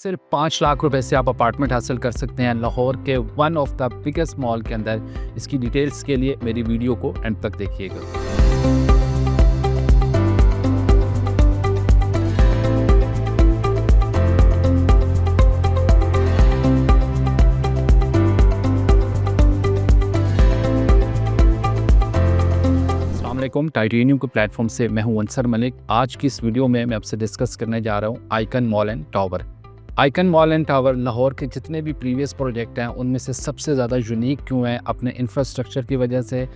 सिर्फ 5 लाख रुपए से आप अपार्टमेंट हासिल कर सकते हैं लाहौर के one of the biggest mall के अंदर। इसकी डिटेल्स के लिए मेरी वीडियो को एंड तक देखिएगा। टाइटेनियम के प्लेटफॉर्म से मैं हूं अंसर मलिक। आज की इस वीडियो में मैं आपसे डिस्कस करने जा रहा हूं icon mall and tower. Icon mall and tower Lahore के जितने भी प्रीवियस प्रोजेक्ट हैं उनमें से सबसे ज़्यादा यूनिक क्यों है? अपने इंफ्रास्ट्रक्चर की वजह से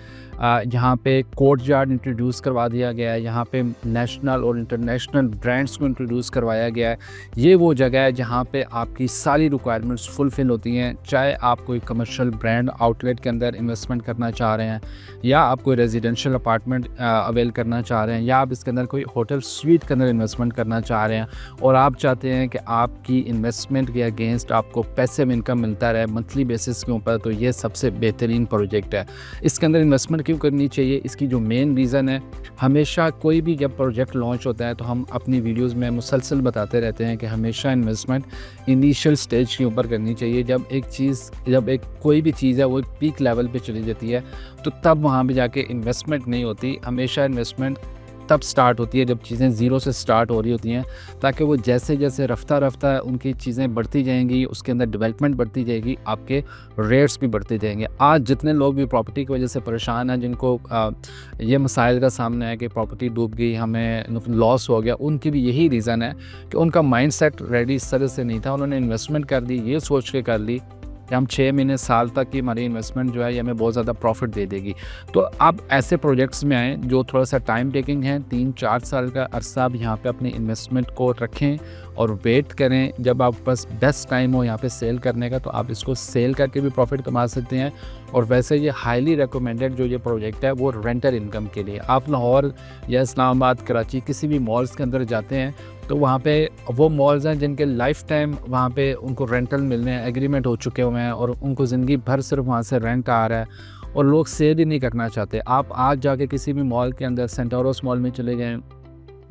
यहाँ पे कोर्ट यार्ड इंट्रोड्यूस करवा दिया गया है, यहाँ पे नेशनल और इंटरनेशनल ब्रांड्स को इंट्रोड्यूस करवाया गया है। ये वो जगह है जहाँ पे आपकी सारी रिक्वायरमेंट्स फुलफ़िल होती हैं, चाहे आप कोई कमर्शियल ब्रांड आउटलेट के अंदर इन्वेस्टमेंट करना चाह रहे हैं, या आप कोई रेजिडेंशियल अपार्टमेंट अवेल करना चाह रहे हैं, या आप इसके अंदर कोई होटल स्वीट के अंदर इन्वेस्टमेंट करना चाह रहे हैं और आप चाहते हैं कि आपकी इन्वेस्टमेंट के अगेंस्ट आपको पैसिव इनकम मिलता रहे मंथली बेसिस के ऊपर, तो ये सबसे बेहतरीन प्रोजेक्ट है। इसके अंदर इन्वेस्टमेंट क्यों करनी चाहिए? इसकी जो मेन रीज़न है, हमेशा कोई भी जब प्रोजेक्ट लॉन्च होता है तो हम अपनी वीडियोस में मुसलसल बताते रहते हैं कि हमेशा इन्वेस्टमेंट इनिशियल स्टेज के ऊपर करनी चाहिए। जब एक कोई भी चीज़ है वो पीक लेवल पे चली जाती है तो तब वहाँ पे जाके इन्वेस्टमेंट नहीं होती। हमेशा इन्वेस्टमेंट तब स्टार्ट होती है जब चीज़ें ज़ीरो से स्टार्ट हो रही होती हैं, ताकि वो जैसे जैसे रफ्ता उनकी चीज़ें बढ़ती जाएंगी, उसके अंदर डेवलपमेंट बढ़ती जाएगी, आपके रेट्स भी बढ़ते जाएंगे। आज जितने लोग भी प्रॉपर्टी की वजह से परेशान हैं, जिनको ये मसाइल का सामना है कि प्रॉपर्टी डूब गई, हमें लॉस हो गया, उनकी भी यही रीज़न है कि उनका माइंड सेट रेडी इस तरह से नहीं था। उन्होंने इन्वेस्टमेंट कर दी, ये सोच के कर ली कि हम 6 महीने साल तक की हमारी इन्वेस्टमेंट जो है ये हमें बहुत ज़्यादा प्रॉफिट दे देगी। तो आप ऐसे प्रोजेक्ट्स में आएँ जो थोड़ा सा टाइम टेकिंग है, 3-4 साल का अरसा आप यहाँ पे अपनी इन्वेस्टमेंट को रखें और वेट करें। जब आप पास बेस्ट टाइम हो यहाँ पे सेल करने का, तो आप इसको सेल करके भी प्रॉफिट कमा सकते हैं। और वैसे ये हाईली रिकमेंडेड जो ये प्रोजेक्ट है वो रेंटल इनकम के लिए। आप लाहौर या इस्लामाबाद, कराची किसी भी मॉल्स के अंदर जाते हैं तो वहाँ पे वो मॉल्स हैं जिनके लाइफ टाइम वहाँ पे उनको रेंटल मिलने हैं, एग्रीमेंट हो चुके हुए हैं और उनको ज़िंदगी भर सिर्फ वहाँ से रेंट आ रहा है और लोग सेल ही नहीं करना चाहते। आप आज जाके किसी भी मॉल के अंदर, सेंटोरस मॉल में चले जाएँ,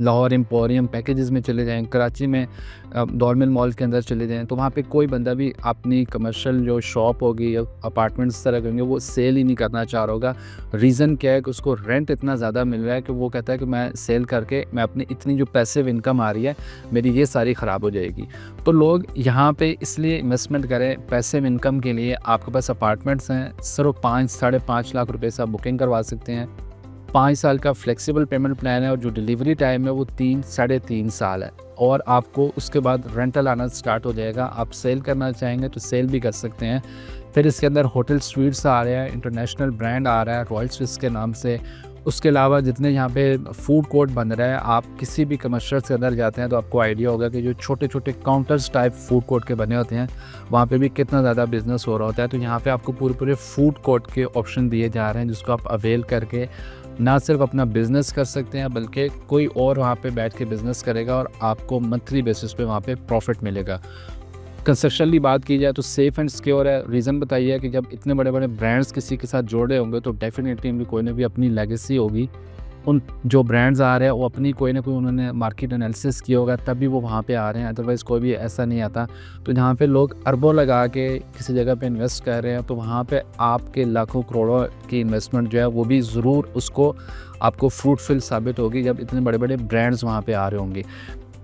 लाहौर एम्पोरियम पैकेजेस में चले जाएँ, कराची में डॉलमिल मॉल के अंदर चले जाएँ, तो वहाँ पे कोई बंदा भी अपनी कमर्शियल जो शॉप होगी या अपार्टमेंट्स तरह होंगे वो सेल ही नहीं करना चाह रहा होगा। रीज़न क्या है कि उसको रेंट इतना ज़्यादा मिल रहा है कि वो कहता है कि मैं सेल करके मैं अपनी इतनी जो पैसिव इनकम आ रही है मेरी ये सारी ख़राब हो जाएगी। तो लोग यहाँ पे इसलिए इन्वेस्टमेंट करें पैसिव इनकम के लिए। आपके पास अपार्टमेंट्स हैं, सिर्फ 5-5.5 लाख रुपये से आप बुकिंग करवा सकते हैं। 5 साल का फ्लेक्सिबल पेमेंट प्लान है और जो डिलीवरी टाइम है वो 3-3.5 साल है और आपको उसके बाद रेंटल आना स्टार्ट हो जाएगा। आप सेल करना चाहेंगे तो सेल भी कर सकते हैं। फिर इसके अंदर होटल स्वीट्स आ रहे हैं, इंटरनेशनल ब्रांड आ रहा है रॉयल स्विस के नाम से। उसके अलावा जितने यहाँ पे फूड कोर्ट बन रहा है, आप किसी भी कमर्शियल के अंदर जाते हैं तो आपको आइडिया होगा कि जो छोटे छोटे काउंटर्स टाइप फूड कोर्ट के बने होते हैं वहाँ पे भी कितना ज़्यादा बिजनेस हो रहा होता है। तो यहाँ पे आपको पूरे फूड कोर्ट के ऑप्शन दिए जा रहे हैं जिसको आप अवेल करके ना सिर्फ अपना बिज़नेस कर सकते हैं बल्कि कोई और वहाँ पे बैठ के बिज़नेस करेगा और आपको मंथली बेसिस पे वहाँ पे प्रॉफिट मिलेगा। कंस्ट्रक्शन की बात की जाए तो सेफ़ एंड सिक्योर है। रीज़न बताइए कि जब इतने बड़े बड़े ब्रांड्स किसी के साथ जोड़े होंगे तो डेफिनेटली उनकी कोई ना कोई अपनी लेगेसी होगी। उन जो ब्रांड्स आ रहे हैं वो अपनी कोई ना कोई उन्होंने मार्केट एनालिसिस किया होगा तभी वो वहाँ पे आ रहे हैं, अदरवाइज़ कोई भी ऐसा नहीं आता। तो जहाँ पे लोग अरबों लगा के किसी जगह पे इन्वेस्ट कर रहे हैं तो वहाँ पे आपके लाखों करोड़ों की इन्वेस्टमेंट जो है वो भी ज़रूर उसको आपको फ्रूटफुल साबित होगी जब इतने बड़े बड़े ब्रांड्स वहाँ पे आ रहे होंगे।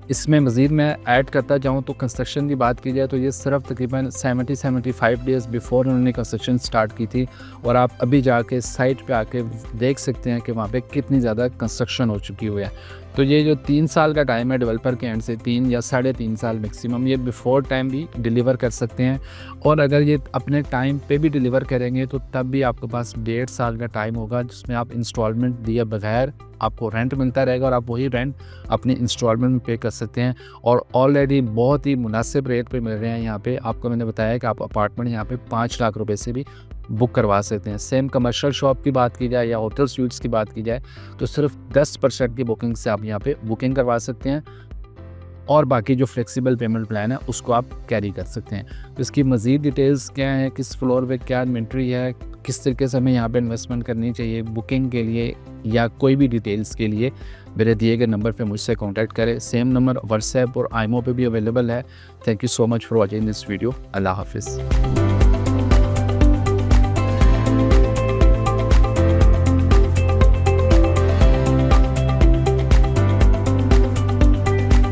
इसमें मज़ीद मैं ऐड करता जाऊँ तो कंस्ट्रक्शन की बात की जाए तो ये सिर्फ तकरीबन 70-75 डेज़ बिफोर उन्होंने कंस्ट्रक्शन स्टार्ट की थी और आप अभी जाके साइट पे आके देख सकते हैं कि वहाँ पे कितनी ज़्यादा कंस्ट्रक्शन हो चुकी हुई है। तो ये जो 3 साल का टाइम है डेवलपर के एंड से, 3 या 3.5 साल मैक्सिमम, ये बिफोर टाइम भी डिलीवर कर सकते हैं। और अगर ये अपने टाइम पे भी डिलीवर करेंगे तो तब भी आपके पास 1.5 साल का टाइम होगा जिसमें आप इंस्टॉलमेंट दिए बगैर आपको रेंट मिलता रहेगा और आप वही रेंट अपनी इंस्टॉलमेंट में पे कर सकते हैं और ऑलरेडी बहुत ही मुनासिब रेट पे मिल रहे हैं। यहाँ पे आपको मैंने बताया कि आप अपार्टमेंट यहाँ पे 5 लाख रुपए से भी बुक करवा सकते हैं। सेम कमर्शियल शॉप की बात की जाए या होटल स्वीट्स की बात की जाए तो सिर्फ 10% की बुकिंग से आप यहाँ पे बुकिंग करवा सकते हैं और बाकी जो फ्लेक्सिबल पेमेंट प्लान है उसको आप कैरी कर सकते हैं। तो इसकी मज़ीद डिटेल्स क्या है, किस फ्लोर पे क्या इन्वेंट्री है, किस तरीके से हमें यहाँ पे इन्वेस्टमेंट करनी चाहिए बुकिंग के लिए या कोई भी डिटेल्स के लिए मेरे दिए गए नंबर पे मुझसे कांटेक्ट करें। सेम नंबर व्हाट्सएप और आईमो पे भी अवेलेबल है। Thank you so much for watching this video. अल्लाह हाफिज़।